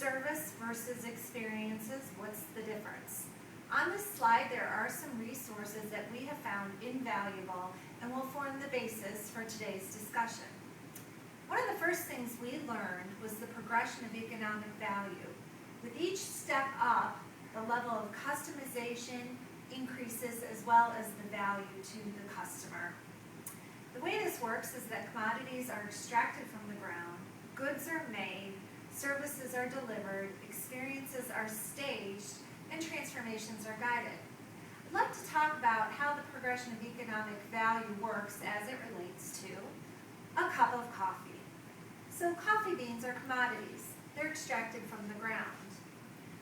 Service versus experiences, what's the difference? On this slide, there are some resources that we have found invaluable and will form the basis for today's discussion. One of the first things we learned was the progression of economic value. With each step up, the level of customization increases as well as the value to the customer. The way this works is that commodities are extracted from the ground, goods are made, services are delivered, experiences are staged, and transformations are guided. I'd like to talk about how the progression of economic value works as it relates to a cup of coffee. So coffee beans are commodities. They're extracted from the ground.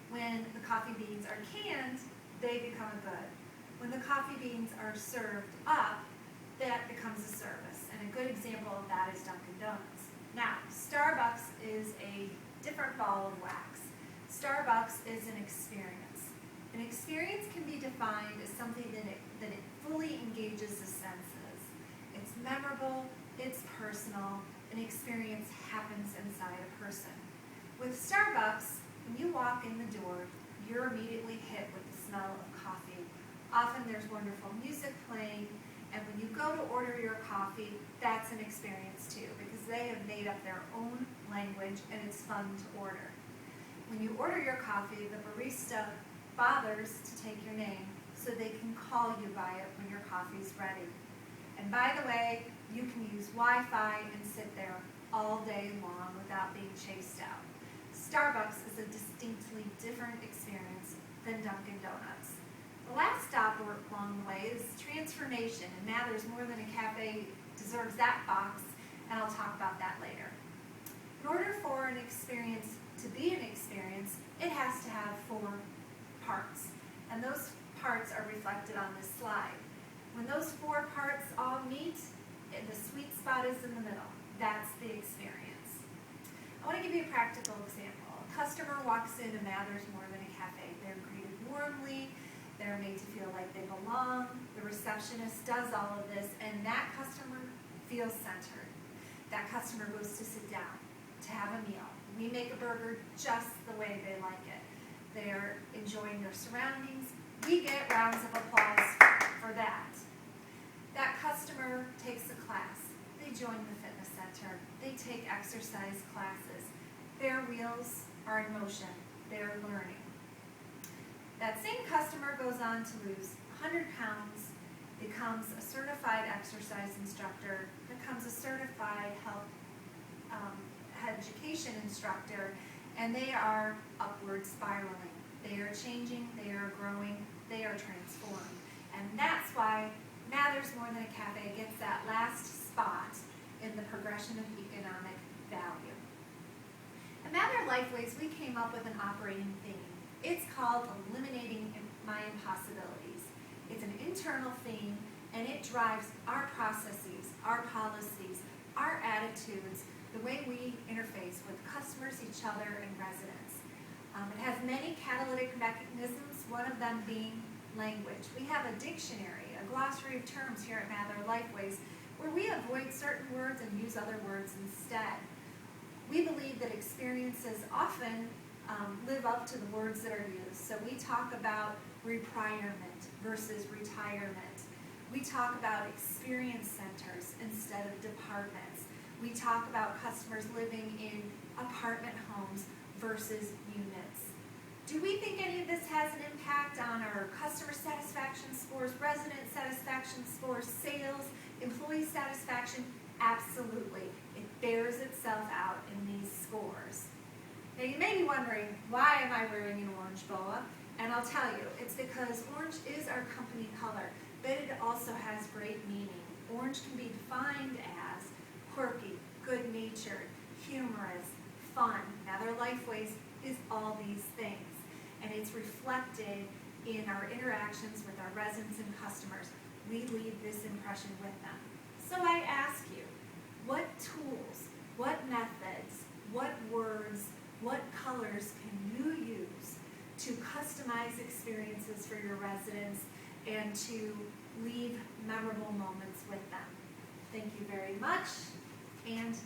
When the coffee beans are canned, they become a good. When the coffee beans are served up, that becomes a service. And a good example of that is Dunkin' Donuts. Now, Starbucks is a different ball of wax. Starbucks is an experience. An experience can be defined as something that it fully engages the senses. It's memorable, it's personal, an experience happens inside a person. With Starbucks, when you walk in the door, you're immediately hit with the smell of coffee. Often there's wonderful music playing, and when you go to order your coffee, that's an experience too, because they have made up their own language and it's fun to order. When you order your coffee, the barista bothers to take your name so they can call you by it when your coffee's ready. And by the way, you can use Wi-Fi and sit there all day long without being chased out. Starbucks is a distinctly different experience than Dunkin' Donuts. The last stop along the way is transformation, and now there's more than a cafe deserves that box, and I'll talk about that later. In order for an experience to be an experience, it has to have 4 parts, and those parts are reflected on this slide. When those 4 parts all meet, the sweet spot is in the middle. That's the experience. I want to give you a practical example. A customer walks in and now there's more than a cafe. They're greeted warmly, they're made to feel like they belong, the receptionist does all of this, and that customer feels centered. That customer goes to sit down, to have a meal. We make a burger just the way they like it. They're enjoying their surroundings. We get rounds of applause for that. That customer takes a class. They join the fitness center. They take exercise classes. Their wheels are in motion. They're learning. That same customer goes on to lose 100 pounds, becomes a certified exercise instructor, becomes a certified health education instructor, and they are upward spiraling. They are changing, they are growing, they are transformed. And that's why Mathers More Than a Cafe gets that last spot in the progression of economic value. At Mather LifeWays, we came up with an operating theme. It's called Eliminating My Impossibilities. It's an internal theme, and it drives our processes, our policies, our attitudes, the way we interface with customers, each other, and residents. It has many catalytic mechanisms, one of them being language. We have a dictionary, a glossary of terms here at Mather LifeWays, where we avoid certain words and use other words instead. We believe that experiences often live up to the words that are used. So we talk about requirement versus retirement. We talk about experience centers instead of departments. We talk about customers living in apartment homes versus units. Do we think any of this has an impact on our customer satisfaction scores, resident satisfaction scores, sales, employee satisfaction? Absolutely. It bears itself out in these scores. Now you may be wondering, why am I wearing an orange boa? And I'll tell you, it's because orange is our company color, but it also has great meaning. Orange can be defined as quirky, good-natured, humorous, fun. Mather LifeWays is all these things, and it's reflected in our interactions with our residents and customers. We leave this impression with them. So I ask you, what tools, what methods, what words, what colors can you use to customize experiences for your residents and to leave memorable moments with them? Thank you very much, and